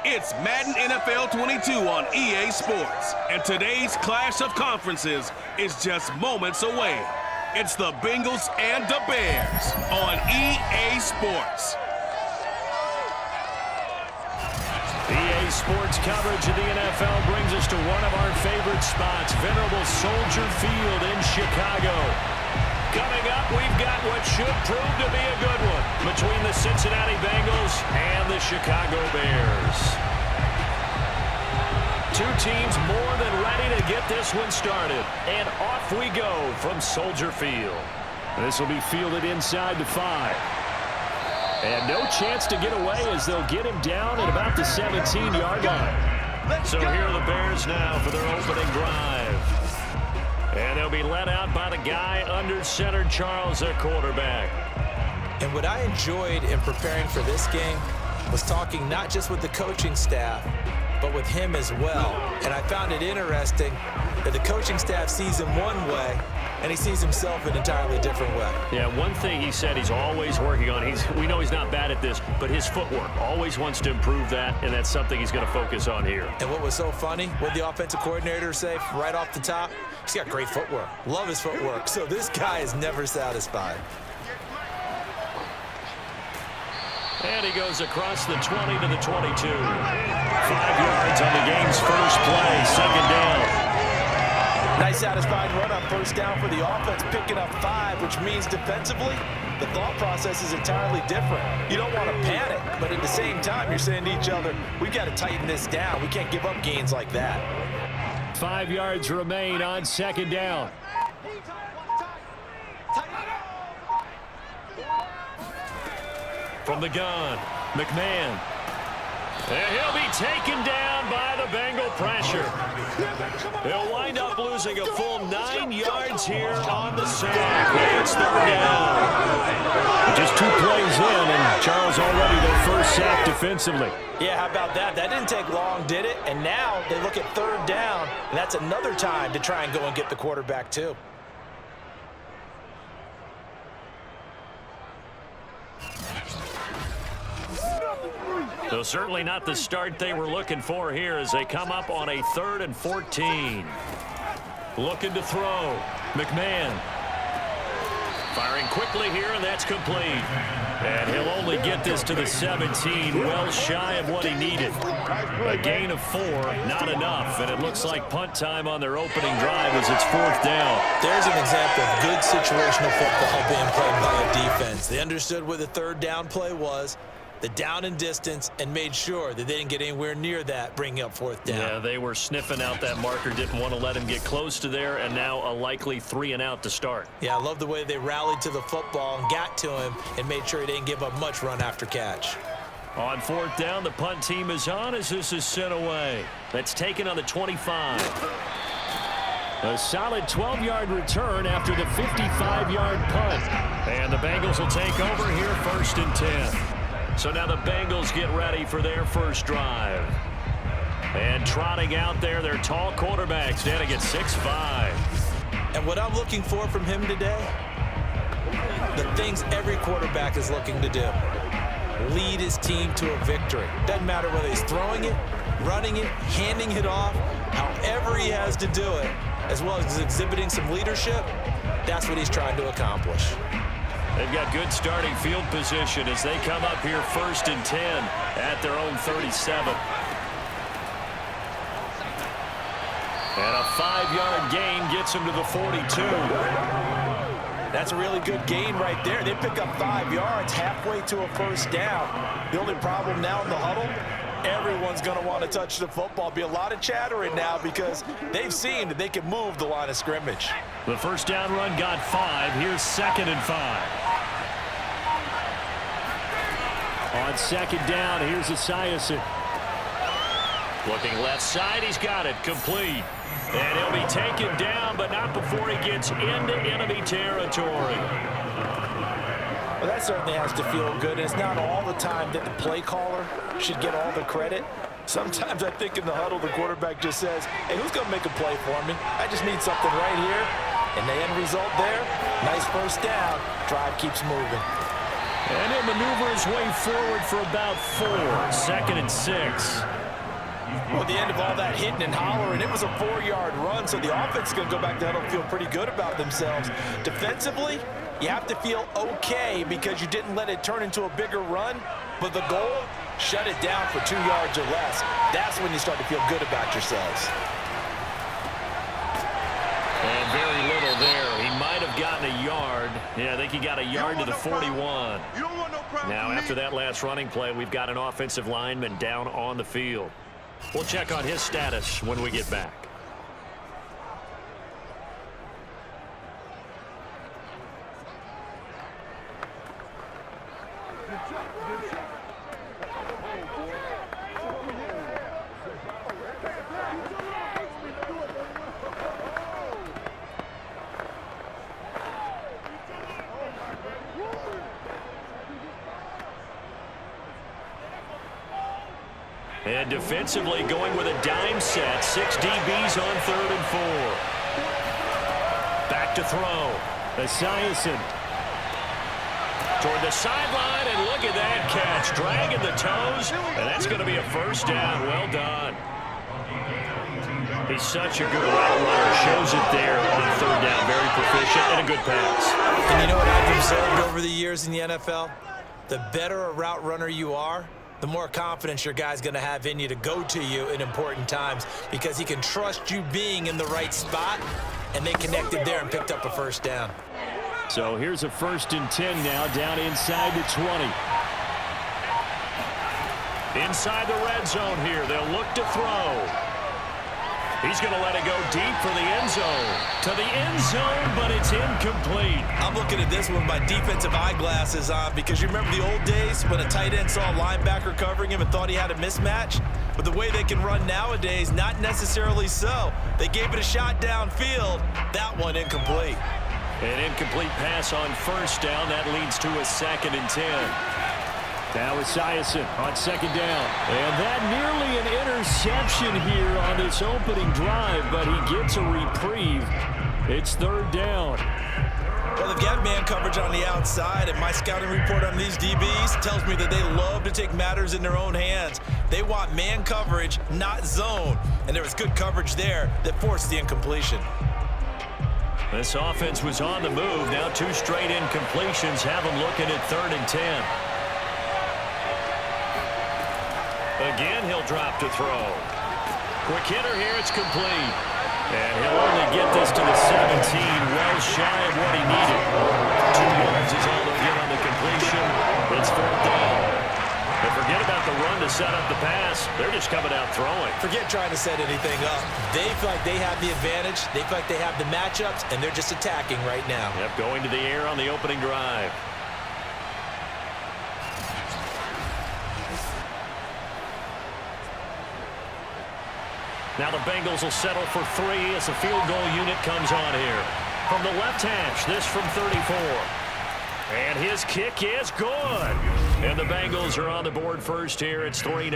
It's Madden NFL 22 on EA Sports, and today's clash of conferences is just moments away. It's the Bengals and the Bears on EA Sports. EA Sports coverage of the NFL brings us to one of our favorite spots, venerable Soldier Field in Chicago. Coming up, we've got what should prove to be a good one between the Cincinnati Bengals and the Chicago Bears. Two teams more than ready to get this one started. And off we go from Soldier Field. This will be fielded inside the 5. And no chance to get away as they'll get him down at about the 17-yard line. So here are the Bears now for their opening drive. And they'll be led out by the guy under center, Charles, their quarterback. And what I enjoyed in preparing for this game was talking not just with the coaching staff, but with him as well. And I found it interesting that the coaching staff sees him one way, and he sees himself an entirely different way. Yeah, one thing he said he's always working on, we know he's not bad at this, but his footwork, always wants to improve that, and that's something he's going to focus on here. And what was so funny, what the offensive coordinator say right off the top, he's got great footwork. Love his footwork. So this guy is never satisfied. And he goes across the 20 to the 22. 5 yards on the game's first play, second down. Nice satisfying run on first down for the offense, picking up 5, which means defensively, the thought process is entirely different. You don't want to panic, but at the same time, you're saying to each other, we've got to tighten this down. We can't give up gains like that. 5 yards remain on second down. From the gun, McMahon. And he'll be taken down by the Bengal pressure. He'll wind up losing a full 9 yards here on the sack. It's third down. Just 2 plays in, and Charles already their first sack defensively. Yeah, how about that? That didn't take long, did it? And now they look at third down, and that's another time to try and go and get the quarterback too. So certainly not the start they were looking for here as they come up on a 3rd and 14. Looking to throw. McMahon. Firing quickly here, and that's complete. And he'll only get this to the 17, well shy of what he needed. A gain of 4, not enough, and it looks like punt time on their opening drive as it's 4th down. There's an example of good situational football being played by a defense. They understood where the third down play was, the down and distance, and made sure that they didn't get anywhere near that, bringing up 4th down. Yeah, they were sniffing out that marker, didn't want to let him get close to there, and now a likely 3 and out to start. Yeah, I love the way they rallied to the football and got to him and made sure he didn't give up much run after catch. On 4th down, the punt team is on as this is sent away. That's taken on the 25. A solid 12-yard return after the 55-yard punt. And the Bengals will take over here 1st and 10. So now the Bengals get ready for their first drive. And trotting out there, their tall quarterback standing at 6'5". And what I'm looking for from him today, the things every quarterback is looking to do. Lead his team to a victory. Doesn't matter whether he's throwing it, running it, handing it off, however he has to do it, as well as exhibiting some leadership, that's what he's trying to accomplish. They've got good starting field position as they come up here 1st and 10 at their own 37. And a 5-yard gain gets them to the 42. That's a really good gain right there. They pick up 5 yards halfway to a 1st down. The only problem now in the huddle, everyone's going to want to touch the football. Be a lot of chattering now because they've seen that they can move the line of scrimmage. The 1st down run got 5. Here's 2nd and 5. On 2nd down, here's Esiason. Looking left side, he's got it, complete. And he'll be taken down, but not before he gets into enemy territory. Well, that certainly has to feel good. It's not all the time that the play caller should get all the credit. Sometimes I think in the huddle, the quarterback just says, hey, who's going to make a play for me? I just need something right here. And the end result there, nice 1st down. Drive keeps moving. And he'll maneuver his way forward for about 4. 2nd and 6. Well, at the end of all that hitting and hollering, it was a 4-yard run, so the offense is going to go back down and feel pretty good about themselves. Defensively, you have to feel okay because you didn't let it turn into a bigger run, but the goal, shut it down for 2 yards or less. That's when you start to feel good about yourselves. And very little there. He might have gotten a yard. Yeah, I think he got a yard to the 41. Now, after that last running play, we've got an offensive lineman down on the field. We'll check on his status when we get back. And defensively going with a dime set. 6 DBs on 3rd and 4. Back to throw. Esiason toward the sideline, and look at that catch. Dragging the toes, and that's going to be a 1st down. Well done. He's such a good route runner. Shows it there on 3rd down. Very proficient and a good pass. And you know what I've observed over the years in the NFL? The better a route runner you are, the more confidence your guy's going to have in you to go to you in important times because he can trust you being in the right spot, and they connected there and picked up a 1st down. So here's a 1st and 10 now, down inside the 20. Inside the red zone here. They'll look to throw. He's going to let it go deep for the end zone. To the end zone, but it's incomplete. I'm looking at this one with my defensive eyeglasses on because you remember the old days when a tight end saw a linebacker covering him and thought he had a mismatch? But the way they can run nowadays, not necessarily so. They gave it a shot downfield. That one incomplete. An incomplete pass on 1st down. That leads to a 2nd and 10. Now Esiason on 2nd down. And that nearly an interception here on this opening drive, but he gets a reprieve. It's 3rd down. Well, they've got man coverage on the outside, and my scouting report on these DBs tells me that they love to take matters in their own hands. They want man coverage, not zone. And there was good coverage there that forced the incompletion. This offense was on the move. Now 2 straight incompletions have them looking at 3rd and 10. Again, he'll drop to throw. Quick hitter here, it's complete. And he'll only get this to the 17, well shy of what he needed. 2 yards is all they'll get on the completion. It's 4th down. But forget about the run to set up the pass. They're just coming out throwing. Forget trying to set anything up. They feel like they have the advantage. They feel like they have the matchups, and they're just attacking right now. Yep, going to the air on the opening drive. Now the Bengals will settle for 3 as the field goal unit comes on here. From the left hash, this from 34. And his kick is good. And the Bengals are on the board first here. It's 3-0.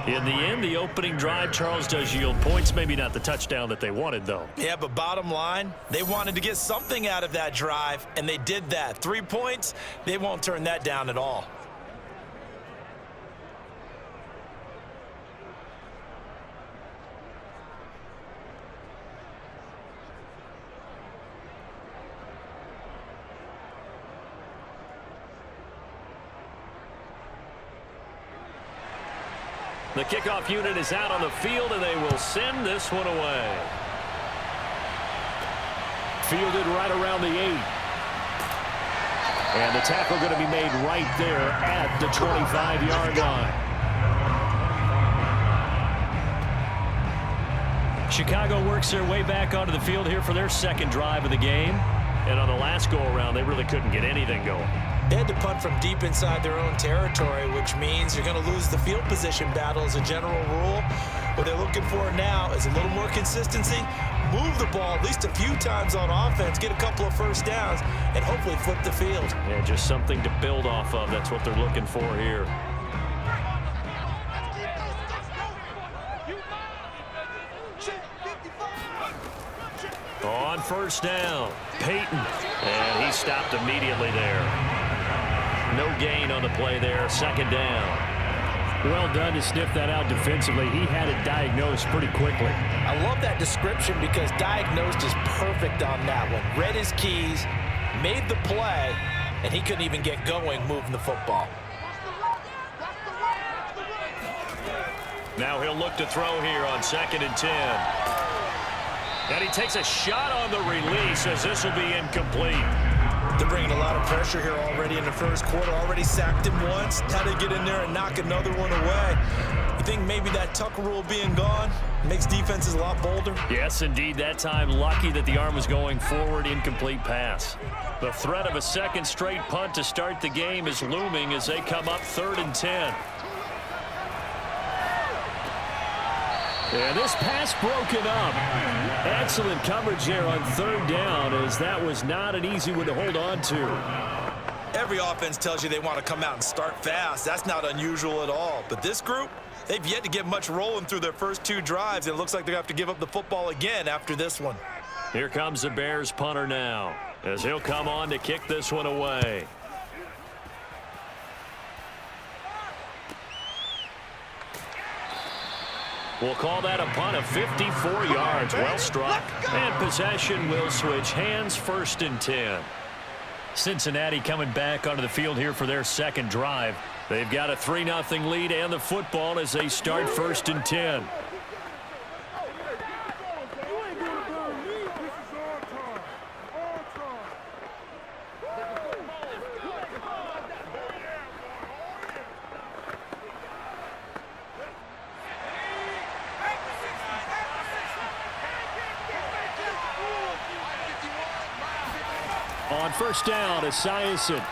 In the end, the opening drive, Charles, does yield points. Maybe not the touchdown that they wanted, though. Yeah, but bottom line, they wanted to get something out of that drive, and they did that. 3 points, they won't turn that down at all. The kickoff unit is out on the field, and they will send this one away. Fielded right around the 8. And the tackle going to be made right there at the 25-yard line. Chicago works their way back onto the field here for their 2nd drive of the game. And on the last go-around, they really couldn't get anything going. They had to punt from deep inside their own territory, which means you're going to lose the field position battle as a general rule. What they're looking for now is a little more consistency, move the ball at least a few times on offense, get a couple of 1st downs, and hopefully flip the field. Yeah, just something to build off of. That's what they're looking for here. On 1st down, Payton. And he stopped immediately there. no gain on the play there. Second down. Well done to sniff that out defensively. He had it diagnosed pretty quickly. I love that description because diagnosed is perfect on that one. Read his keys, made the play, and he couldn't even get going moving the football. Now he'll look to throw here on 2nd and 10. And he takes a shot on the release as this will be incomplete. They're bringing a lot of pressure here already in the first quarter. Already sacked him once. Now they get in there and knock another one away. You think maybe that Tucker rule being gone makes defenses a lot bolder? Yes, indeed. That time, lucky that the arm was going forward. Incomplete pass. The threat of a second straight punt to start the game is looming as they come up 3rd and 10. And this pass broken up. Excellent coverage there on 3rd down, as that was not an easy one to hold on to. Every offense tells you they want to come out and start fast. That's not unusual at all. But this group, they've yet to get much rolling through their first 2 drives. It looks like they're going to have to give up the football again after this one. Here comes the Bears punter now, as he'll come on to kick this one away. We'll call that a punt of 54 yards. Well struck. And possession will switch hands. 1st and 10. Cincinnati coming back onto the field here for their second drive. They've got a 3-0 lead and the football as they start 1st and 10. On 1st down, Esiason.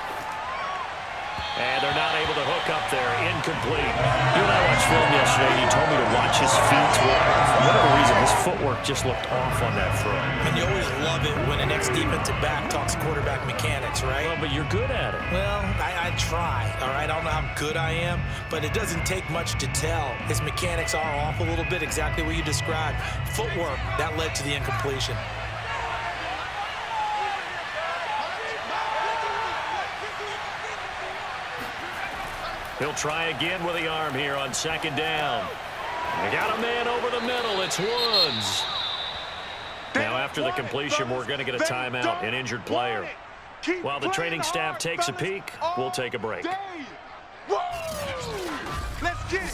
And they're not able to hook up there. Incomplete. You and I watched film yesterday, and you told me to watch his feet. For whatever reason, his footwork just looked off on that throw. And you always love it when an ex-defensive back talks quarterback mechanics, right? Well, but you're good at it. Well, I try, all right? I don't know how good I am, but it doesn't take much to tell. His mechanics are off a little bit, exactly what you described. Footwork, that led to the incompletion. He'll try again with the arm here on 2nd down. They got a man over the middle. It's Woods. Now, after the completion, we're going to get a timeout, an injured player. While the training staff takes a peek, we'll take a break. Let's get it.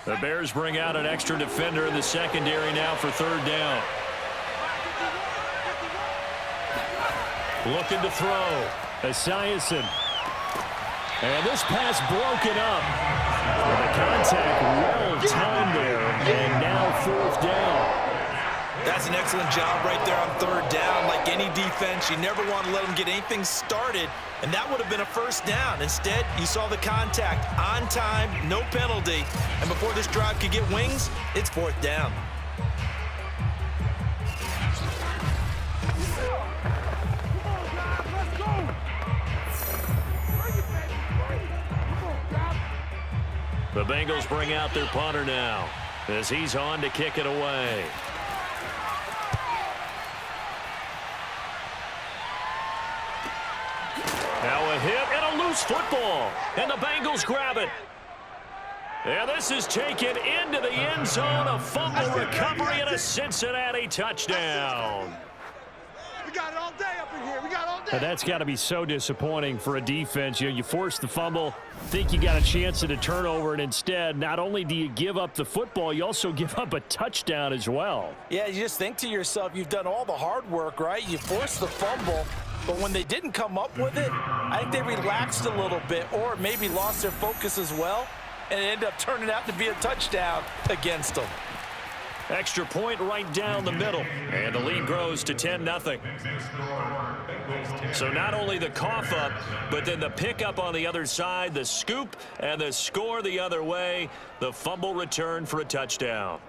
The Bears bring out an extra defender in the secondary now for 3rd down. Looking to throw. Esiason. And this pass broken up. The contact well timed there. And now 4th down. That's an excellent job right there on 3rd down. Like any defense, you never want to let them get anything started, and that would have been a 1st down. Instead, you saw the contact on time, no penalty, and before this drive could get wings, it's 4th down. The Bengals bring out their punter now as he's on to kick it away. Now a hit and a loose football, and the Bengals grab it. And this is taken into the end zone, a fumble recovery and a Cincinnati touchdown. We got it all day up in here. We got all day. And that's got to be so disappointing for a defense. You force the fumble, think you got a chance at a turnover, and instead, not only do you give up the football, you also give up a touchdown as well. Yeah, you just think to yourself, you've done all the hard work, right? You forced the fumble, but when they didn't come up with it, I think they relaxed a little bit or maybe lost their focus as well, and it ended up turning out to be a touchdown against them. Extra point right down the middle. And the lead grows to 10-0. So not only the cough up, but then the pickup on the other side, the scoop, and the score the other way. The fumble return for a touchdown.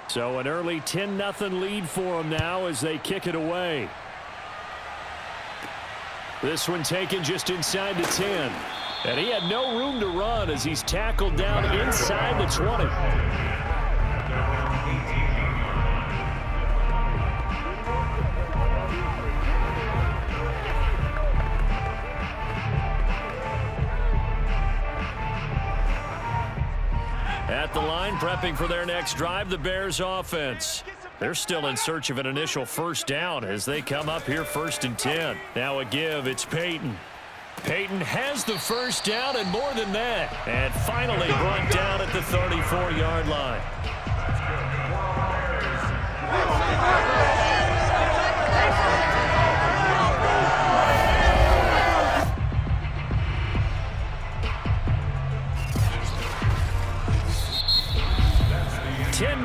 So an early 10-0 lead for them now as they kick it away. This one taken just inside the 10. And he had no room to run as he's tackled down inside the 20. At the line, prepping for their next drive, the Bears offense. They're still in search of an initial first down as they come up here 1st and 10. Now a give, it's Payton. Payton has the first down and more than that. And finally brought down at the 34-yard line.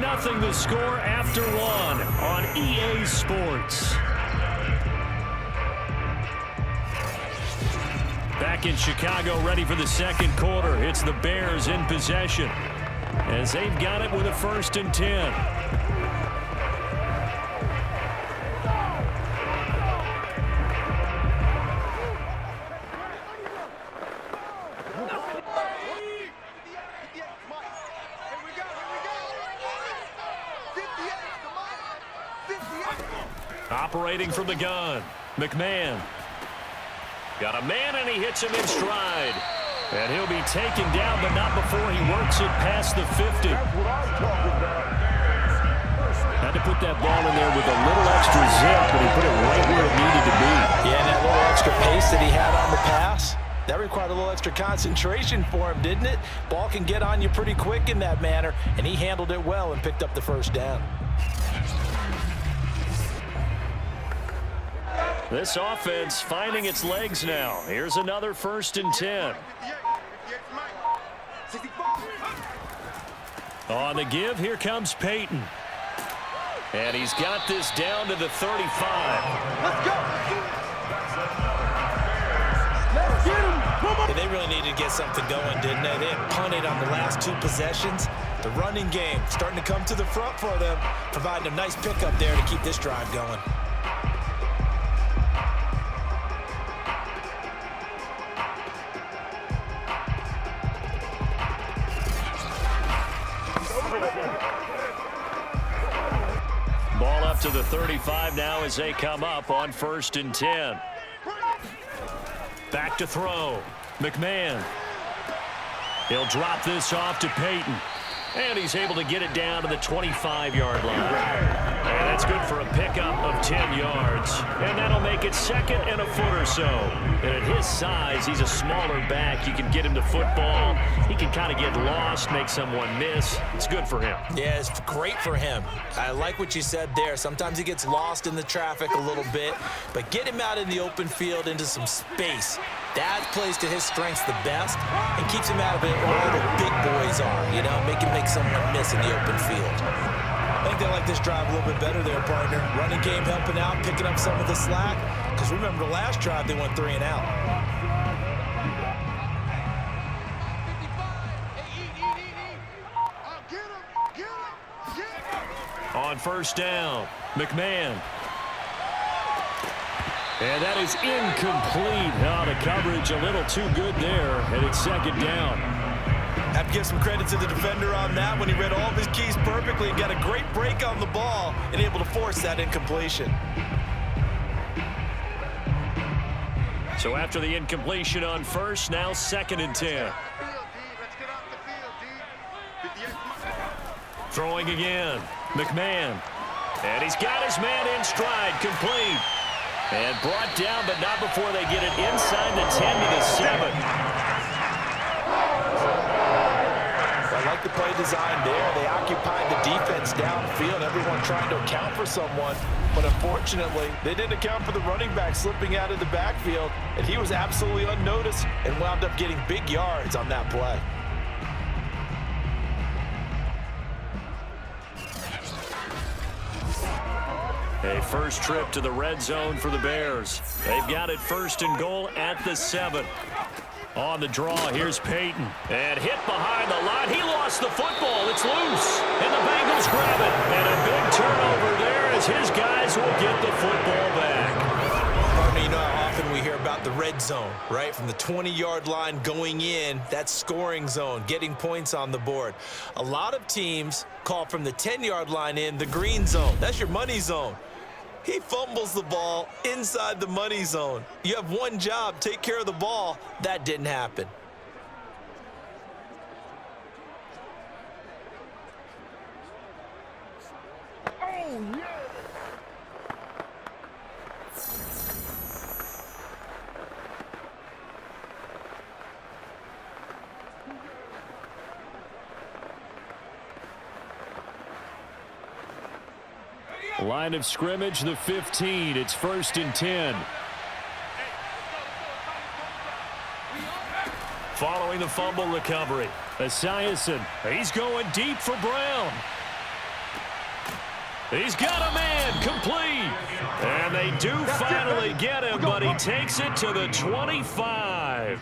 Nothing the score after one on EA Sports. Back in Chicago, ready for the second quarter. It's the Bears in possession as they've got it with a 1st and 10. Operating from the gun, McMahon. Got a man, and he hits him in stride. And he'll be taken down, but not before he works it past the 50. Had to put that ball in there with a little extra zip, but he put it right where it needed to be. Yeah, and that little extra pace that he had on the pass, that required a little extra concentration for him, didn't it? Ball can get on you pretty quick in that manner, and he handled it well and picked up the first down. This offense finding its legs now. Here's another 1st and 10. On the give, here comes Payton. And he's got this down to the 35. Let's go. Let's get him. Come on. Yeah, they really needed to get something going, didn't they? They had punted on the last 2 possessions. The running game starting to come to the front for them, providing a nice pickup there to keep this drive going. Ball up to the 35 now as they come up on 1st and 10. Back to throw. McMahon. He'll drop this off to Payton. And he's able to get it down to the 25-yard line. And that's good for a pickup of 10 yards. And that'll make it 2nd and a foot or so. And at his size, he's a smaller back. You can get him to football. He can kind of get lost, make someone miss. It's good for him. Yeah, it's great for him. I like what you said there. Sometimes he gets lost in the traffic a little bit. But get him out in the open field into some space. That plays to his strengths the best and keeps him out of it where all the big boys are, you know, make someone miss in the open field. I think they like this drive a little bit better there, partner. Running game helping out, picking up some of the slack. Because remember, the last drive, they went 3 and out. On 1st down, McMahon. And that is incomplete. Now the coverage a little too good there, and it's 2nd down. Have to give some credit to the defender on that when he read all of his keys perfectly and got a great break on the ball and able to force that incompletion. So after the incompletion on 1st, now 2nd and 10. Throwing again, McMahon. And he's got his man in stride, complete. And brought down, but not before they get it inside the 10 to the 7. I like the play design there. They occupied the defense downfield, everyone trying to account for someone. But unfortunately, they didn't account for the running back slipping out of the backfield, and he was absolutely unnoticed and wound up getting big yards on that play. A first trip to the red zone for the Bears. They've got it 1st and goal at the 7. On the draw, here's Payton. And hit behind the line. He lost the football. It's loose. And the Bengals grab it. And a big turnover there as his guys will get the football back. You know how often we hear about the red zone, right? From the 20-yard line going in, that's scoring zone, getting points on the board. A lot of teams call from the 10-yard line in the green zone. That's your money zone. He fumbles the ball inside the money zone. You have one job, take care of the ball. That didn't happen. Oh, yeah. Line of scrimmage, the 15. It's 1st and 10. Following the fumble recovery, Esiason. He's going deep for Brown. He's got a man, complete. And they do finally get him, but he takes it to the 25.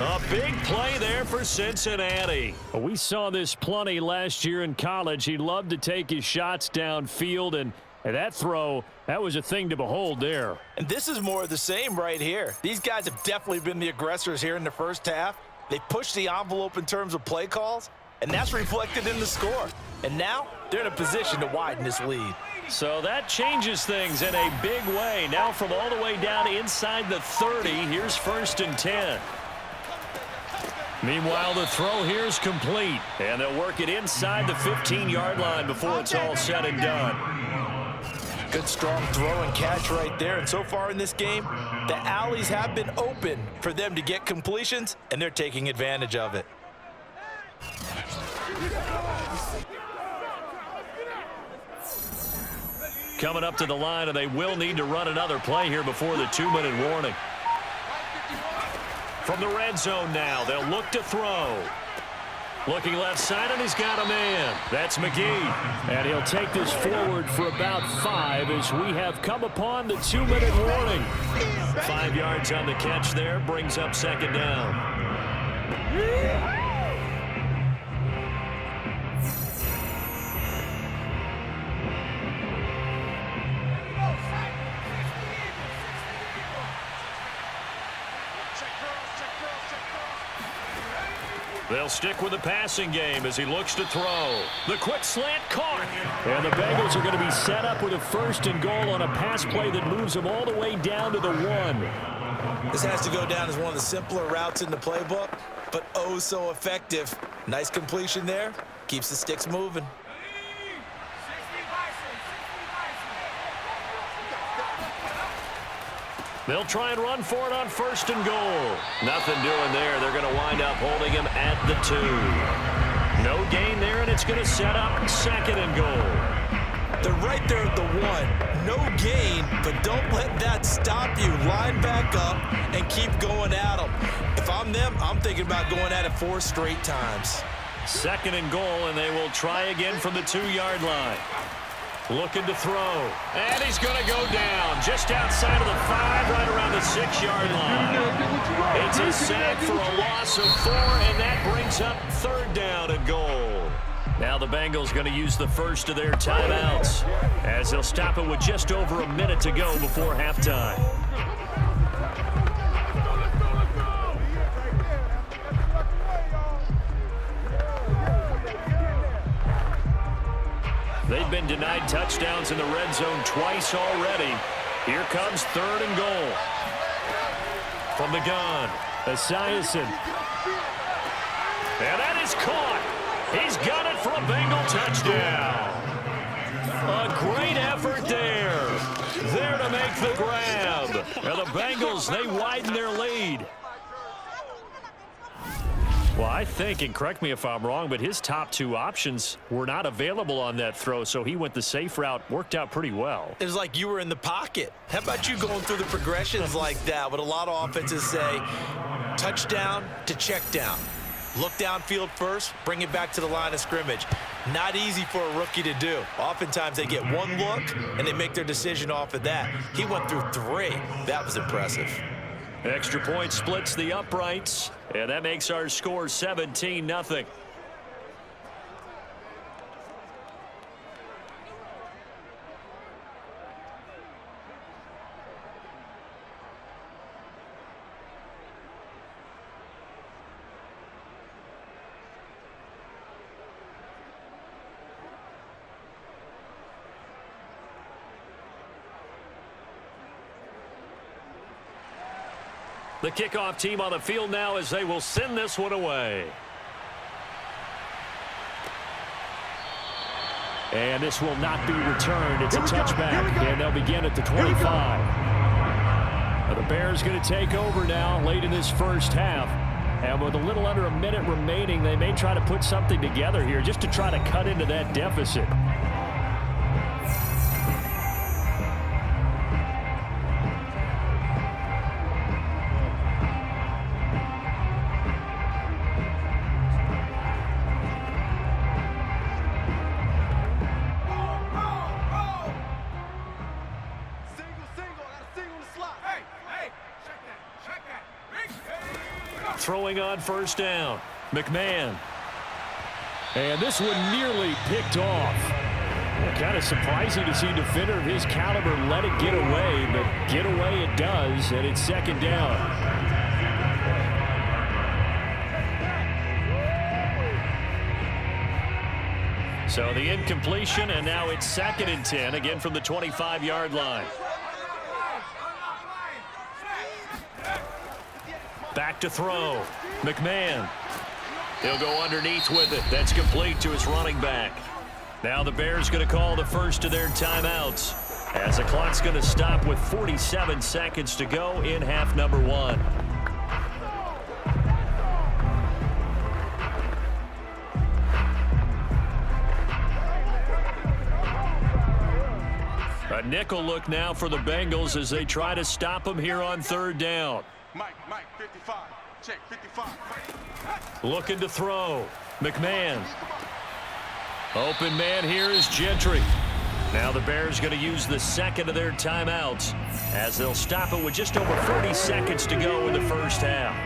A big play there for Cincinnati. We saw this plenty last year in college. He loved to take his shots downfield, and that throw, that was a thing to behold there. And this is more of the same right here. These guys have definitely been the aggressors here in the first half. They pushed the envelope in terms of play calls, and that's reflected in the score. And now they're in a position to widen this lead. So that changes things in a big way. Now from all the way down inside the 30, here's 1st and 10. Meanwhile, the throw here is complete, and they'll work it inside the 15-yard line before it's all said and done. Good, strong throw and catch right there. And so far in this game, the alleys have been open for them to get completions, and they're taking advantage of it. Coming up to the line, and they will need to run another play here before the 2-minute warning. From the red zone now, they'll look to throw. Looking left side, and he's got a man. That's McGee. And he'll take this forward for about 5 as we have come upon the 2-minute warning. 5 yards on the catch there, brings up 2nd down. They'll stick with the passing game as he looks to throw. The quick slant caught. And the Bengals are going to be set up with a 1st and goal on a pass play that moves them all the way down to the 1. This has to go down as one of the simpler routes in the playbook, but oh so effective. Nice completion there. Keeps the sticks moving. They'll try and run for it on 1st and goal. Nothing doing there. They're going to wind up holding him at the 2. No gain there, and it's going to set up 2nd and goal. They're right there at the 1. No gain, but don't let that stop you. Line back up and keep going at them. If I'm them, I'm thinking about going at it 4 straight times. 2nd and goal, and they will try again from the 2-yard line. Looking to throw, and he's going to go down just outside of the 5, right around the 6-yard line. It's a sack for a loss of 4, and that brings up 3rd down and goal. Now the Bengals going to use the first of their timeouts as they'll stop it with just over a minute to go before halftime. They've been denied touchdowns in the red zone twice already. Here comes 3rd and goal. From the gun, Esiason. And that is caught. He's got it for a Bengal touchdown. A great effort there. There to make make the grab. And the Bengals, they widen their lead. Well, I think, and correct me if I'm wrong, but his top two options were not available on that throw, so he went the safe route. Worked out pretty well. It was like you were in the pocket. How about you going through the progressions like that? What a lot of offenses say, touchdown to check down. Look downfield first, bring it back to the line of scrimmage. Not easy for a rookie to do. Oftentimes they get one look, and they make their decision off of that. He went through 3. That was impressive. Extra point splits the uprights, and that makes our score 17-0. The kickoff team on the field now as they will send this one away. And this will not be returned. It's a touchback, and they'll begin at the 25. Now the Bears going to take over now late in this first half. And with a little under a minute remaining, they may try to put something together here just to try to cut into that deficit. Throwing on first down. McMahon. And this one nearly picked off. Well, kind of surprising to see a defender of his caliber let it get away, but get away it does, and it's second down. So the incompletion, and now it's 2nd and 10, again from the 25-yard line. Back to throw. McMahon. He'll go underneath with it. That's complete to his running back. Now the Bears going to call the first of their timeouts as the clock's going to stop with 47 seconds to go in half number 1. A nickel look now for the Bengals as they try to stop him here on 3rd down. Mike, 55. Check, 55. Looking to throw. McMahon. Open man here is Gentry. Now the Bears going to use the second of their timeouts as they'll stop it with just over 40 seconds to go in the first half.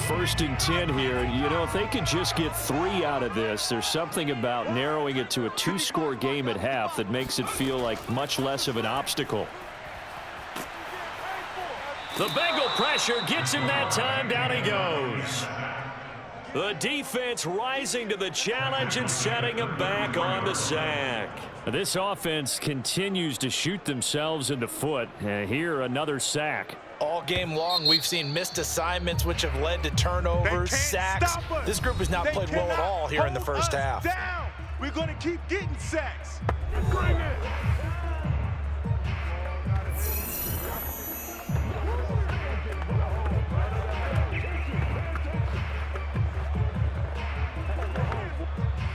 First and 10 here. You know, if they could just get 3 out of this, there's something about narrowing it to a 2-score game at half that makes it feel like much less of an obstacle. The Bengal pressure gets him that time. Down he goes. The defense rising to the challenge and setting him back on the sack. This offense continues to shoot themselves in the foot. Here, another sack. All game long, we've seen missed assignments, which have led to turnovers, sacks. This group has not played well at all here in the first half. Down. We're going to keep getting sacks. Bring it.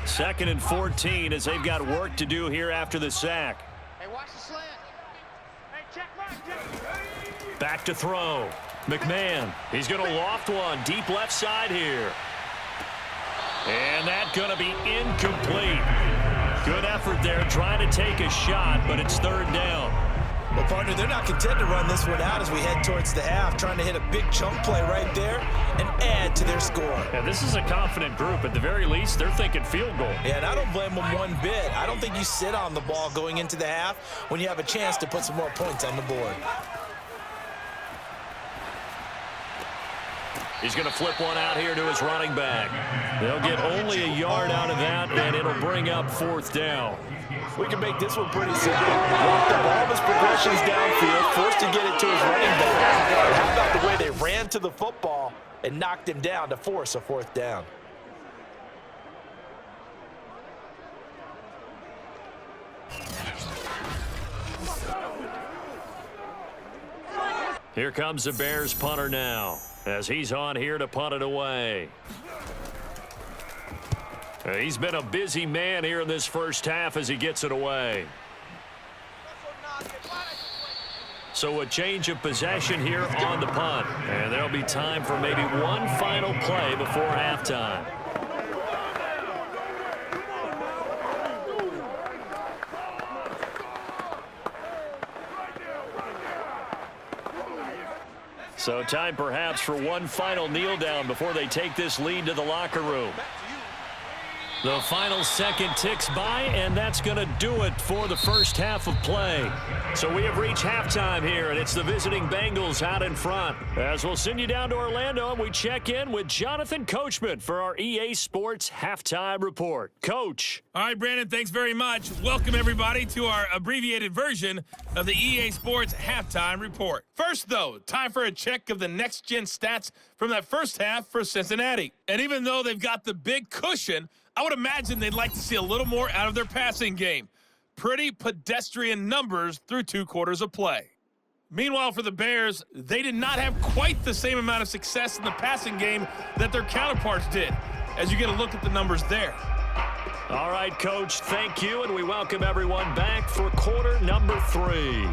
Second and 14 as they've got work to do here after the sack. Hey, watch the slant. Hey, check right. Back to throw. McMahon. He's going to loft one deep left side here. And that's going to be incomplete. Good effort there trying to take a shot, but it's 3rd down. Well, partner, they're not content to run this one out as we head towards the half, trying to hit a big chunk play right there and add to their score. Yeah, this is a confident group. At the very least, they're thinking field goal. Yeah, and I don't blame them one bit. I don't think you sit on the ball going into the half when you have a chance to put some more points on the board. He's going to flip one out here to his running back. They'll get only a yard out of that, and it'll bring up 4th down. We can make this one pretty simple. Walk the ball of his progressions downfield, forced to get it to his running back. And how about the way they ran to the football and knocked him down to force a 4th down? Here comes the Bears punter now, as he's on here to punt it away. He's been a busy man here in this first half as he gets it away. So a change of possession here on the punt. And there'll be time for maybe one final play before halftime. So time perhaps for one final kneel down before they take this lead to the locker room. The final second ticks by, and that's going to do it for the first half of play. So we have reached halftime here, and it's the visiting Bengals out in front. As we'll send you down to Orlando, and we check in with Jonathan Coachman for our EA Sports Halftime Report. Coach. All right, Brandon, thanks very much. Welcome, everybody, to our abbreviated version of the EA Sports Halftime Report. First, though, time for a check of the next-gen stats from that first half for Cincinnati. And even though they've got the big cushion, I would imagine they'd like to see a little more out of their passing game. Pretty pedestrian numbers through 2 quarters of play. Meanwhile, for the Bears, they did not have quite the same amount of success in the passing game that their counterparts did, as you get a look at the numbers there. All right, Coach, thank you, and we welcome everyone back for quarter number 3.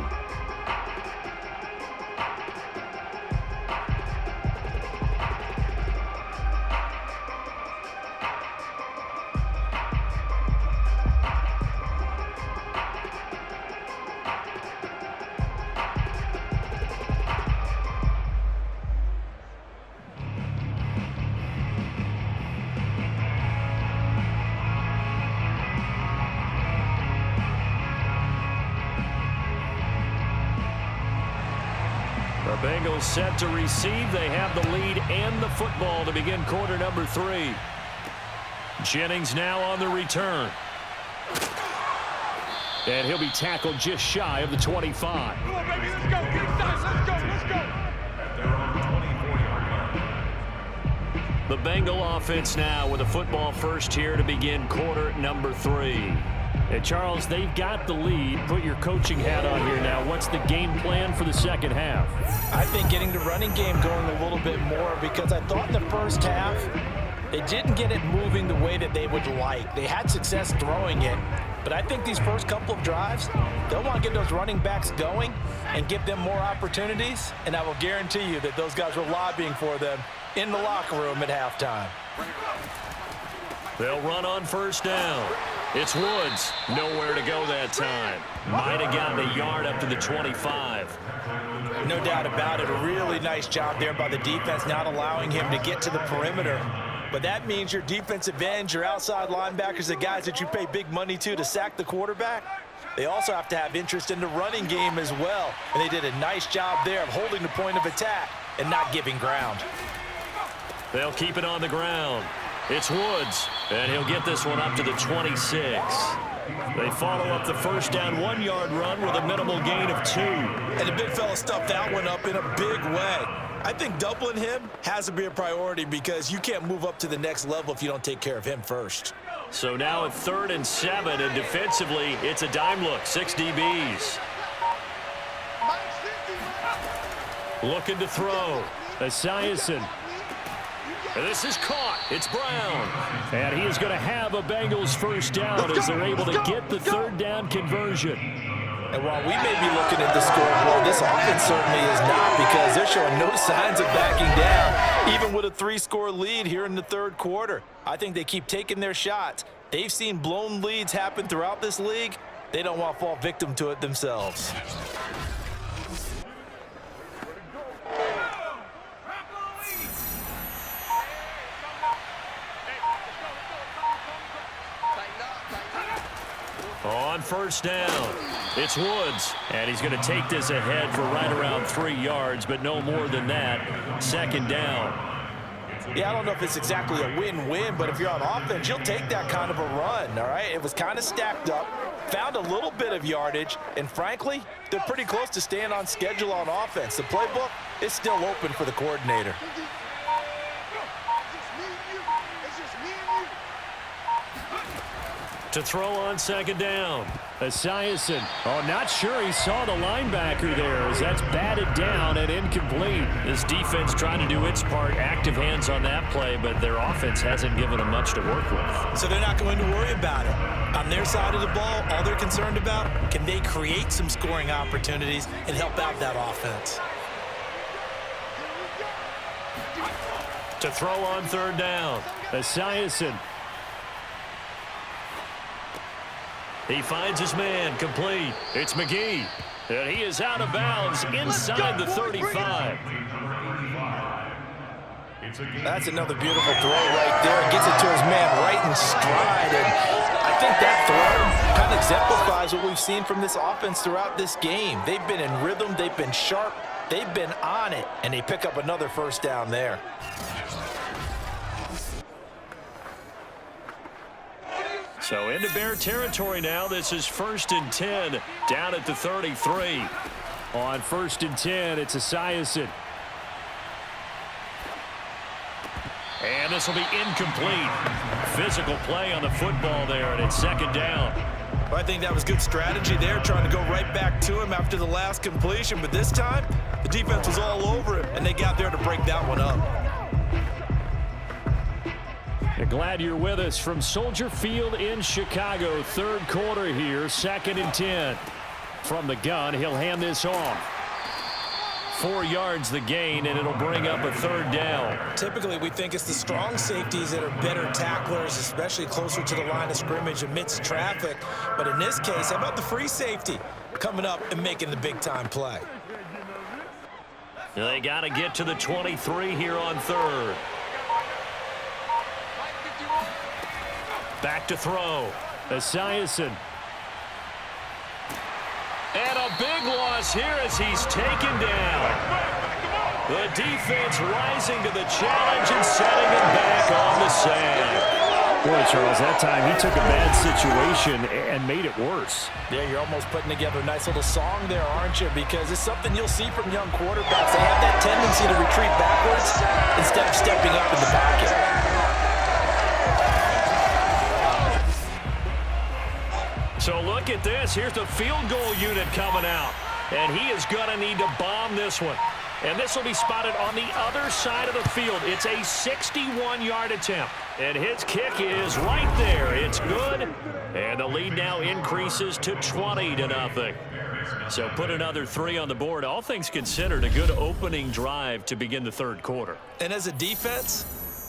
The Bengals set to receive. They have the lead and the football to begin quarter number 3. Jennings now on the return. And he'll be tackled just shy of the 25. Come on, baby, let's go. Get inside. Let's go. The Bengal offense now with a football first here to begin quarter number 3. And Charles, they've got the lead. Put your coaching hat on here now. What's the game plan for the second half? I think getting the running game going a little bit more, because I thought in the first half they didn't get it moving the way that they would like. They had success throwing it, but I think these first couple of drives, they'll want to get those running backs going and give them more opportunities, and I will guarantee you that those guys were lobbying for them in the locker room at halftime. They'll run on first down. It's Woods. Nowhere to go that time. Might have gotten a yard up to the 25. No doubt about it. A really nice job there by the defense, not allowing him to get to the perimeter. But that means your defensive ends, your outside linebackers, the guys that you pay big money to sack the quarterback, they also have to have interest in the running game as well. And they did a nice job there of holding the point of attack and not giving ground. They'll keep it on the ground. It's Woods, and he'll get this one up to the 26. They follow up the first down 1-yard run with a minimal gain of 2. And the big fella stuffed that one up in a big way. I think doubling him has to be a priority, because you can't move up to the next level if you don't take care of him first. So now at 3rd and 7, and defensively, it's a dime look, 6 DBs. Looking to throw. Esiason. And this is caught. It's Brown. And he is going to have a Bengals first down as they're able to get the 3rd down conversion. And while we may be looking at the scoreboard, this offense certainly is not, because they're showing no signs of backing down, even with a 3-score lead here in the 3rd quarter. I think they keep taking their shots. They've seen blown leads happen throughout this league. They don't want to fall victim to it themselves. On first down, it's Woods, and he's going to take this ahead for right around 3 yards, but no more than that. 2nd down. Yeah, I don't know if it's exactly a win-win, but if you're on offense, you'll take that kind of a run, all right? It was kind of stacked up. found a little bit of yardage, and frankly, they're pretty close to staying on schedule on offense. The playbook is still open for the coordinator. To throw on second down. Esiason. Oh, not sure he saw the linebacker there as that's batted down and incomplete. This defense trying to do its part. Active hands on that play, but their offense hasn't given them much to work with. So they're not going to worry about it. On their side of the ball, all they're concerned about, can they create some scoring opportunities and help out that offense? To throw on third down. Esiason. He finds his man, complete. It's McGee, and he is out of bounds inside the 35. That's another beautiful throw right there. Gets it to his man right in stride, and I think that throw kind of exemplifies what we've seen from this offense throughout this game. They've been in rhythm, they've been sharp, they've been on it, and they pick up another first down there. So into Bear territory now. This is 1st and 10 down at the 33. On 1st and 10, it's Esiason. And this will be incomplete. Physical play on the football there, and it's second down. Well, I think that was good strategy there, trying to go right back to him after the last completion. But this time, the defense was all over him, and they got there to break that one up. Glad you're with us from Soldier Field in Chicago. Third quarter here, 2nd and 10. From the gun, he'll hand this off. 4 yards the gain, and it'll bring up a third down. Typically, we think it's the strong safeties that are better tacklers, especially closer to the line of scrimmage amidst traffic. But in this case, how about the free safety coming up and making the big-time play? They got to get to the 23 here on third. Back to throw. Esiason. And a big loss here as he's taken down. The defense rising to the challenge and setting him back on the sand. Boy, Charles, that time he took a bad situation and made it worse. Yeah, you're almost putting together a nice little song there, aren't you? Because it's something you'll see from young quarterbacks. They have that tendency to retreat backwards instead of stepping up in the pocket. So look at this. Here's the field goal unit coming out. And he is going to need to bomb this one. And this will be spotted on the other side of the field. It's a 61-yard attempt. And his kick is right there. It's good. And the lead now increases to 20-0. So put another 3 on the board. All things considered, a good opening drive to begin the third quarter. And as a defense,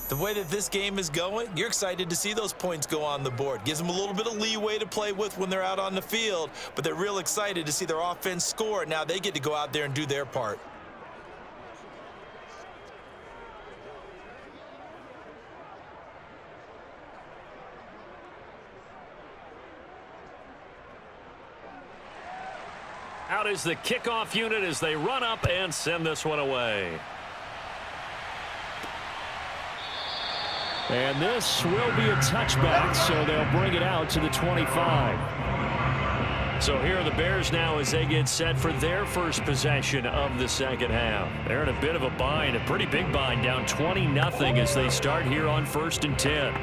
the way that this game is going, you're excited to see those points go on the board. Gives them a little bit of leeway to play with when they're out on the field, but they're real excited to see their offense score. Now they get to go out there and do their part. Out is the kickoff unit as they run up and send this one away. And this will be a touchback, so they'll bring it out to the 25. So here are the Bears now as they get set for their first possession of the second half. They're in a bit of a bind, a pretty big bind, down 20-0 as they start here on 1st and 10.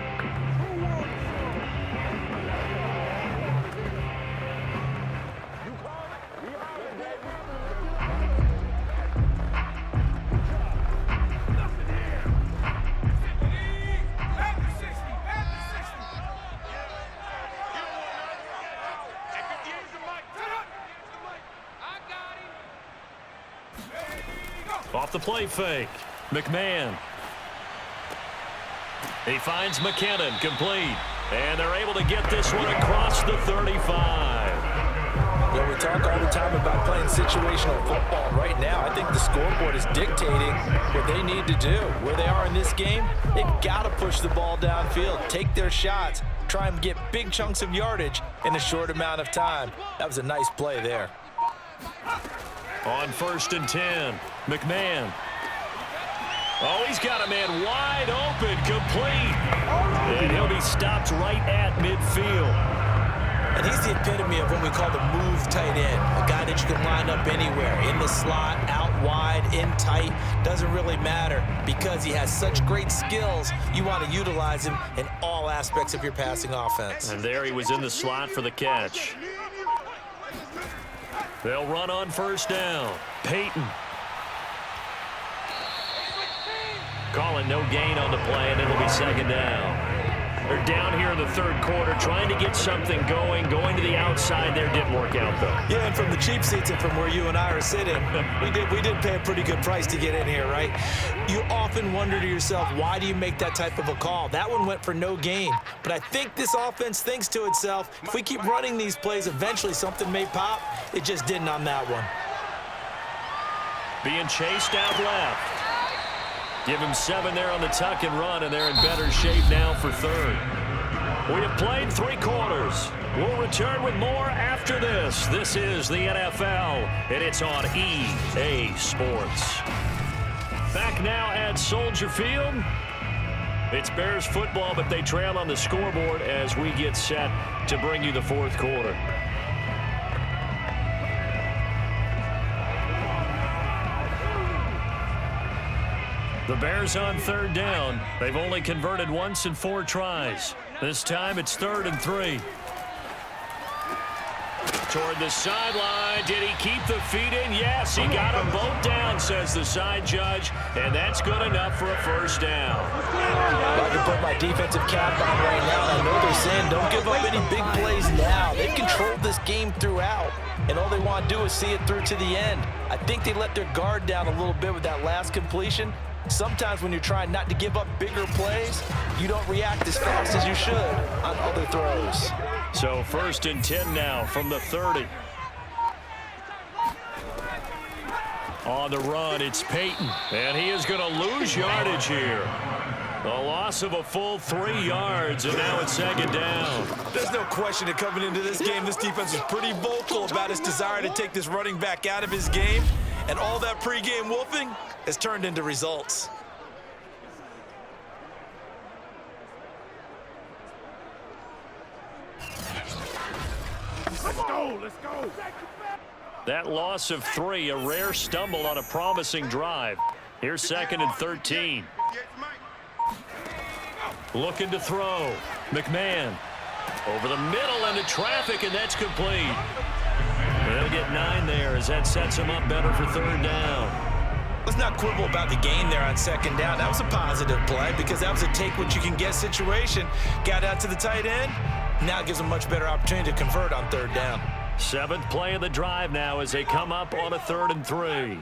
Off the play fake. McMahon. He finds McKinnon, complete. And they're able to get this one across the 35. Well, we talk all the time about playing situational football. Right now, I think the scoreboard is dictating what they need to do. Where they are in this game, they've got to push the ball downfield, take their shots, try and get big chunks of yardage in a short amount of time. That was a nice play there. On 1st and 10, McMahon. Oh, he's got a man wide open, complete. And he'll be stopped right at midfield. And he's the epitome of what we call the move tight end, a guy that you can line up anywhere, in the slot, out wide, in tight, doesn't really matter because he has such great skills. You want to utilize him in all aspects of your passing offense. And there he was in the slot for the catch. They'll run on first down. Payton. Calling no gain on the play, and it'll be second down. They're down here in the third quarter, trying to get something going to the outside there. Didn't work out, though. Yeah, and from the cheap seats and from where you and I are sitting, we did pay a pretty good price to get in here, right? You often wonder to yourself, why do you make that type of a call? That one went for no gain. But I think this offense thinks to itself, if we keep running these plays, eventually something may pop. It just didn't on that one. Being chased out left. Give him 7 there on the tuck and run, and they're in better shape now for third. We have played 3 quarters. We'll return with more after this. This is the NFL, and it's on EA Sports. Back now at Soldier Field. It's Bears football, but they trail on the scoreboard as we get set to bring you the fourth quarter. The Bears on third down. They've only converted once in 4 tries. This time it's 3rd and 3. Toward the sideline. Did he keep the feet in? Yes, he got them both down, says the side judge, and that's good enough for a first down. I can put my defensive cap on right now. I know they're saying don't give up any big plays now. They've controlled this game throughout, and all they want to do is see it through to the end. I think they let their guard down a little bit with that last completion. Sometimes when you're trying not to give up bigger plays, you don't react as fast as you should on other throws. So 1st and 10 now from the 30. On the run, it's Payton, and he is going to lose yardage here. A loss of a full 3 yards, and now it's 2nd down. There's no question that coming into this game, this defense is pretty vocal about its desire to take this running back out of his game, and all that pregame wolfing has turned into results. Let's go. That loss of 3, a rare stumble on a promising drive. Here's 2nd and 13. Looking to throw. McMahon over the middle into traffic, and that's complete. They'll get 9 there as that sets him up better for 3rd down. Let's not quibble about the gain there on 2nd down. That was a positive play because that was a take-what-you-can-get situation. Got out to the tight end. Now gives them a much better opportunity to convert on 3rd down. 7th play of the drive now as they come up on a 3rd and 3.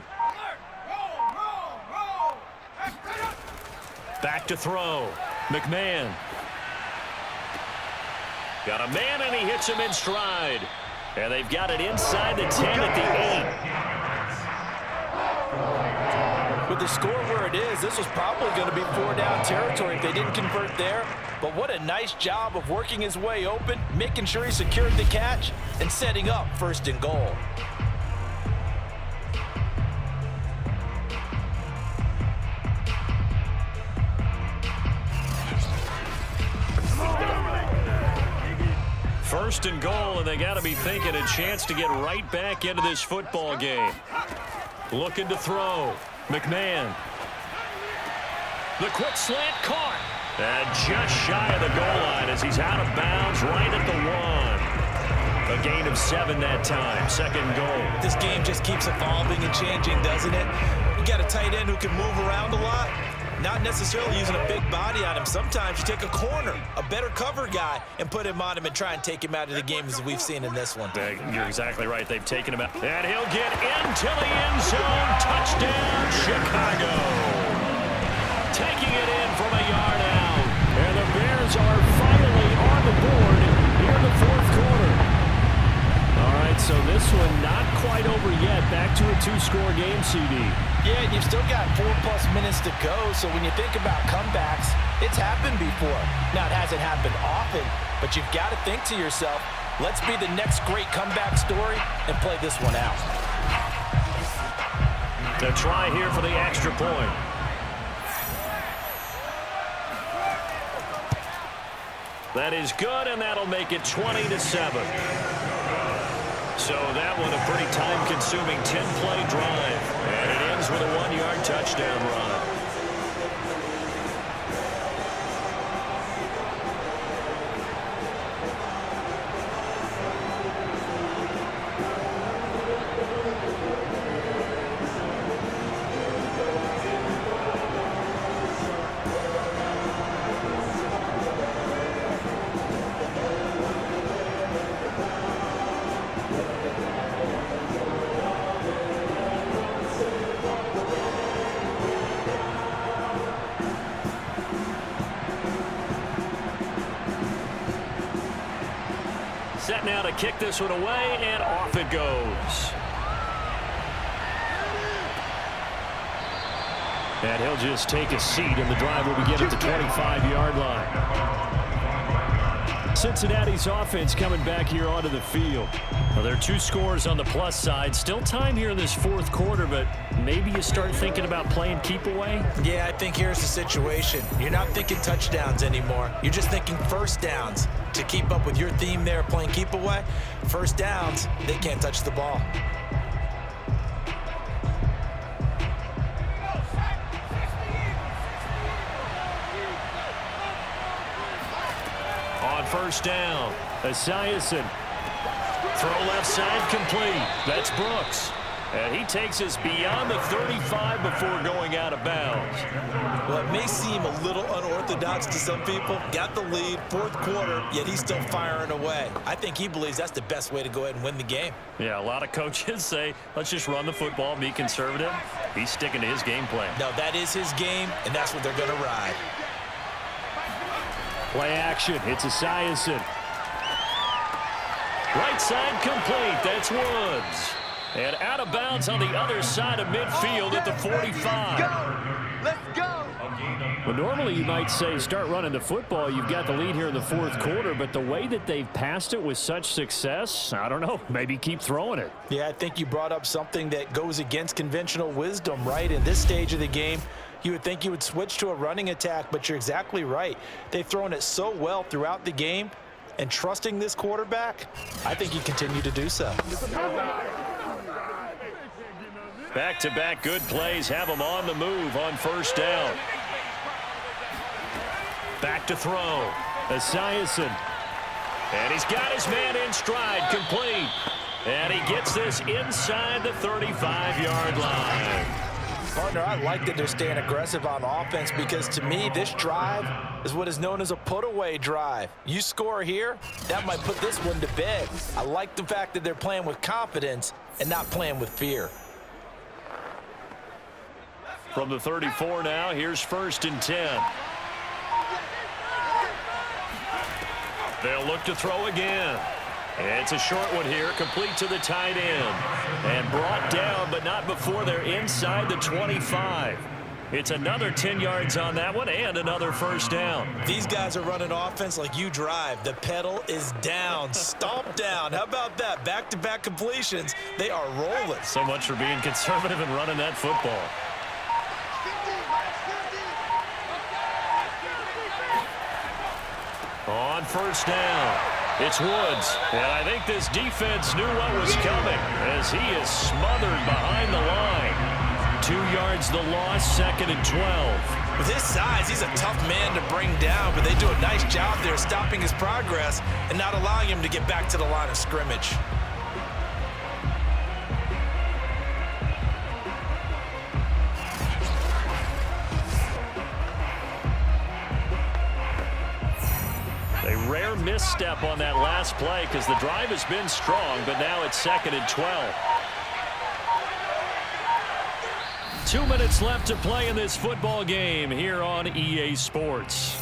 Back to throw. McMahon. Got a man, and he hits him in stride. And they've got it inside the 10 at the 8. With the score where it is, this was probably going to be 4-down territory if they didn't convert there. But what a nice job of working his way open, making sure he secured the catch, and setting up 1st and goal. First and goal, and they got to be thinking a chance to get right back into this football game. Looking to throw. McMahon. The quick slant caught. And just shy of the goal line as he's out of bounds right at the 1. A gain of 7 that time. 2nd goal. This game just keeps evolving and changing, doesn't it? You got a tight end who can move around a lot. Not necessarily using a big body on him. Sometimes you take a corner, a better cover guy, and put him on him and try and take him out of the game as we've seen in this one. You're exactly right. They've taken him out. And he'll get into the end zone. Touchdown, Chicago. Taking it in from a yard out. And the Bears are finally on the board here in the 4th quarter. All right, so this one not quite over yet. Back to a 2-score game, CD. Yeah, and you've still got 4+ minutes to go, so when you think about comebacks, it's happened before. Now, it hasn't happened often, but you've got to think to yourself, let's be the next great comeback story and play this one out. The try here for the extra point. That is good, and that'll make it 20-7. So that one a pretty time-consuming 10-play drive. And it ends with a 1-yard touchdown run. Set now to kick this one away, and off it goes. And he'll just take a seat, and the drive will begin at the 25-yard line. Cincinnati's offense coming back here onto the field. Well, there are 2 scores on the plus side. Still time here in this fourth quarter, but maybe you start thinking about playing keep away? Yeah, I think here's the situation. You're not thinking touchdowns anymore. You're just thinking first downs. To keep up with your theme there, playing keep away, first downs, they can't touch the ball. On first down, Esiason. Throw left side complete. That's Brooks. And he takes us beyond the 35 before going out of bounds. Well, it may seem a little unorthodox to some people. Got the lead, fourth quarter, yet he's still firing away. I think he believes that's the best way to go ahead and win the game. Yeah, a lot of coaches say, let's just run the football, be conservative. He's sticking to his game plan. No, that is his game, and that's what they're going to ride. Play action. It's Esiason. Right side complete. That's Woods. And out of bounds on the other side of midfield at the 45. Let's go. Well, normally you might say start running the football. You've got the lead here in the fourth quarter, but the way that they've passed it with such success, I don't know, maybe keep throwing it. Yeah, I think you brought up something that goes against conventional wisdom, right? In this stage of the game, you would think you would switch to a running attack, but you're exactly right. They've thrown it so well throughout the game, and trusting this quarterback, I think you continue to do so. Back-to-back good plays have him on the move on first down. Back to throw. Esiason. And he's got his man in stride, complete. And he gets this inside the 35-yard line. Partner, I like that they're staying aggressive on offense because to me, this drive is what is known as a put-away drive. You score here, that might put this one to bed. I like the fact that they're playing with confidence and not playing with fear. From the 34 now, here's 1st and 10. They'll look to throw again. It's a short one here, complete to the tight end. And brought down, but not before they're inside the 25. It's another 10 yards on that one and another first down. These guys are running offense like you drive. The pedal is down, stomp down. How about that? Back-to-back completions. They are rolling. So much for being conservative and running that football. On first down, it's Woods. And I think this defense knew what was coming as he is smothered behind the line. 2 yards the loss, 2nd and 12. With his size, he's a tough man to bring down, but they do a nice job there stopping his progress and not allowing him to get back to the line of scrimmage. A rare misstep on that last play because the drive has been strong, but now it's 2nd and 12. 2 minutes left to play in this football game here on EA Sports.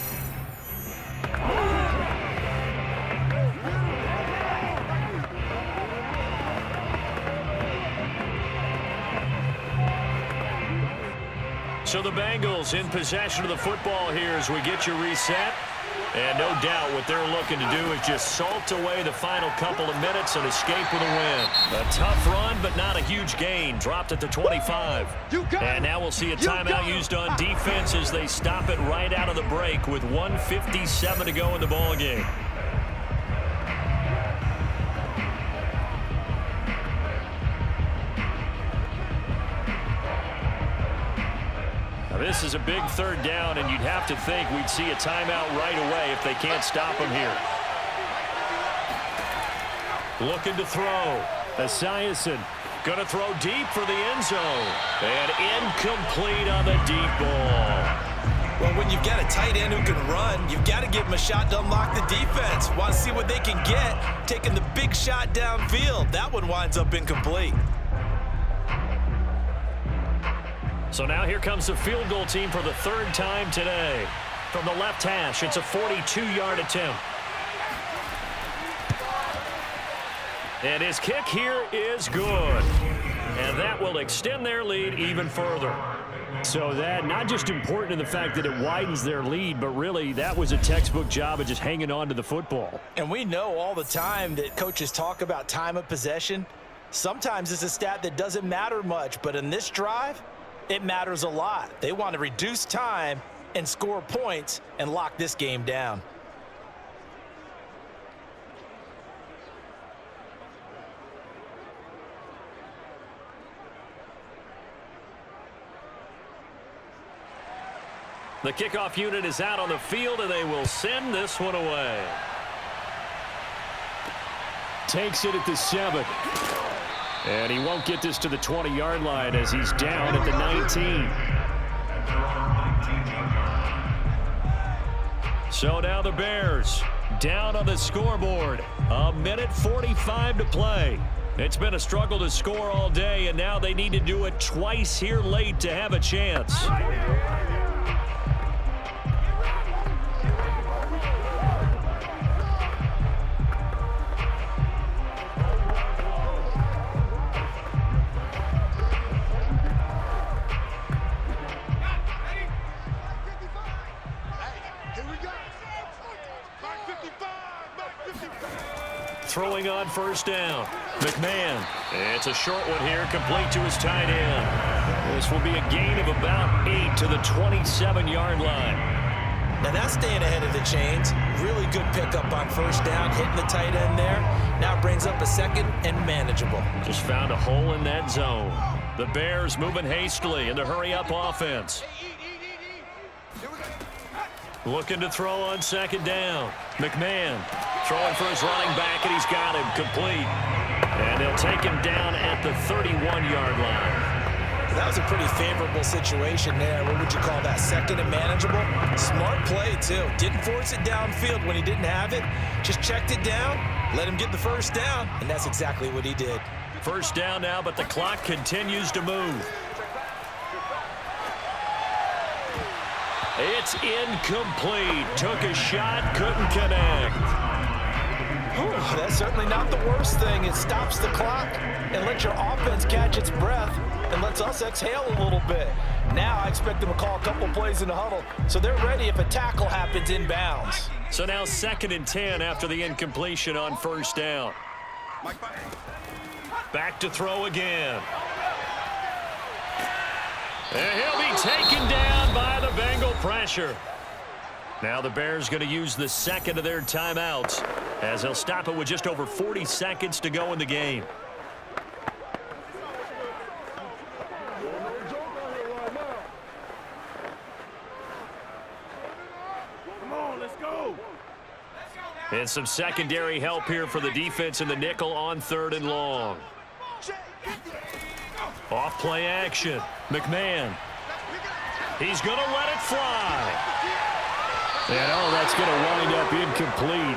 So the Bengals in possession of the football here as we get you reset. And no doubt what they're looking to do is just salt away the final couple of minutes and escape with a win. A tough run, but not a huge gain. Dropped at the 25. And now we'll see a timeout used on defense as they stop it right out of the break with 1:57 to go in the ballgame. This is a big third down, and you'd have to think we'd see a timeout right away if they can't stop him here. Looking to throw. Esiason going to throw deep for the end zone. And incomplete on the deep ball. Well, when you've got a tight end who can run, you've got to give him a shot to unlock the defense. Want to see what they can get, taking the big shot downfield. That one winds up incomplete. So now here comes the field goal team for the third time today. From the left hash, it's a 42-yard attempt. And his kick here is good. And that will extend their lead even further. So that not just important in the fact that it widens their lead, but really that was a textbook job of just hanging on to the football. And we know all the time that coaches talk about time of possession. Sometimes it's a stat that doesn't matter much, but in this drive, it matters a lot. They want to reduce time and score points and lock this game down. The kickoff unit is out on the field, and they will send this one away. Takes it at the 7. And he won't get this to the 20-yard line as he's down at the 19. So now the Bears down on the scoreboard. 1:45 to play. It's been a struggle to score all day, and now they need to do it twice here late to have a chance. Throwing on first down. McMahon. It's a short one here, complete to his tight end. This will be a gain of about 8 to the 27-yard line. Now that's staying ahead of the chains. Really good pickup on first down, hitting the tight end there. Now brings up a second and manageable. Just found a hole in that zone. The Bears moving hastily in the hurry-up offense. Looking to throw on second down. McMahon throwing for his running back, and he's got him complete. And they'll take him down at the 31-yard line. That was a pretty favorable situation there. What would you call that? Second and manageable? Smart play, too. Didn't force it downfield when he didn't have it. Just checked it down, let him get the first down, and that's exactly what he did. First down now, but the clock continues to move. It's incomplete. Took a shot, couldn't connect. That's certainly not the worst thing. It stops the clock and lets your offense catch its breath and lets us exhale a little bit. Now I expect them to call a couple plays in the huddle so they're ready if a tackle happens inbounds. So now 2nd and 10 after the incompletion on first down. Back to throw again. And he'll be taken down by the Bengal pressure. Now the Bears going to use the second of their timeouts as they'll stop it with just over 40 seconds to go in the game. Come on, let's go. And some secondary help here for the defense in the nickel on 3rd and long. Off play action. McMahon. He's going to let it fly. And that's going to wind up incomplete.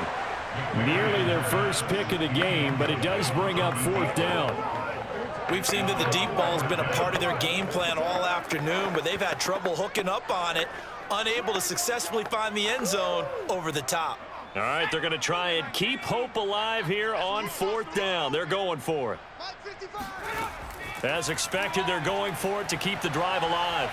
Nearly their first pick of the game, but it does bring up 4th down. We've seen that the deep ball has been a part of their game plan all afternoon, but they've had trouble hooking up on it, unable to successfully find the end zone over the top. All right, they're going to try and keep hope alive here on 4th down. They're going for it. As expected, they're going for it to keep the drive alive.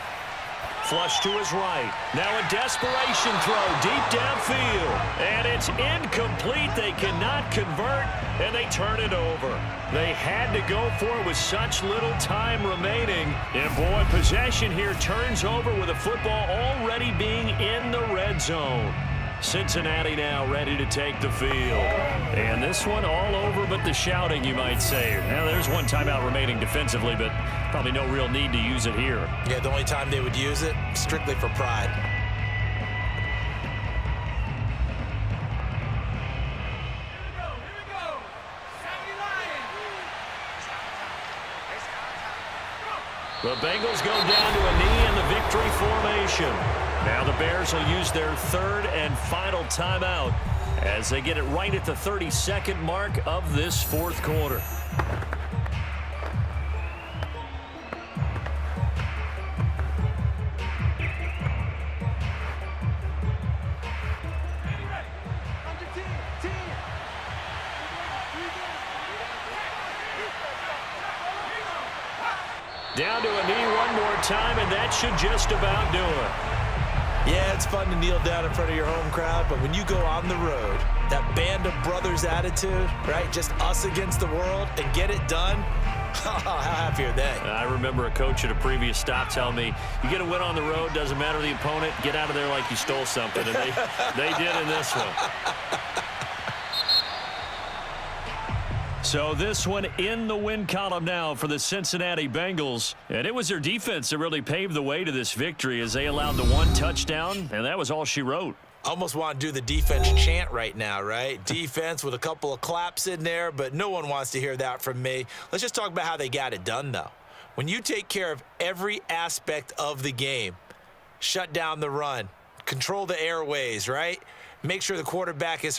Flush to his right. Now a desperation throw deep downfield. And it's incomplete. They cannot convert, and they turn it over. They had to go for it with such little time remaining. And, boy, possession here turns over with the football already being in the red zone. Cincinnati now ready to take the field. And this one all over but the shouting, you might say. Now, there's one timeout remaining defensively, but probably no real need to use it here. Yeah, the only time they would use it, strictly for pride. The Bengals go down to a knee in the victory formation. Now the Bears will use their third and final timeout as they get it right at the 32nd mark of this fourth quarter. Down to a knee one more time, and that should just about do it. Yeah, it's fun to kneel down in front of your home crowd, but when you go on the road, that band of brothers attitude, right, just us against the world, and get it done, how happy are they? I remember a coach at a previous stop telling me, you get a win on the road, doesn't matter the opponent, get out of there like you stole something, and they did in this one. So this one in the win column now for the Cincinnati Bengals. And it was their defense that really paved the way to this victory as they allowed the one touchdown, and that was all she wrote. Almost want to do the defense chant right now, right? Defense with a couple of claps in there, but no one wants to hear that from me. Let's just talk about how they got it done, though. When you take care of every aspect of the game, shut down the run, control the airways, right? Make sure the quarterback is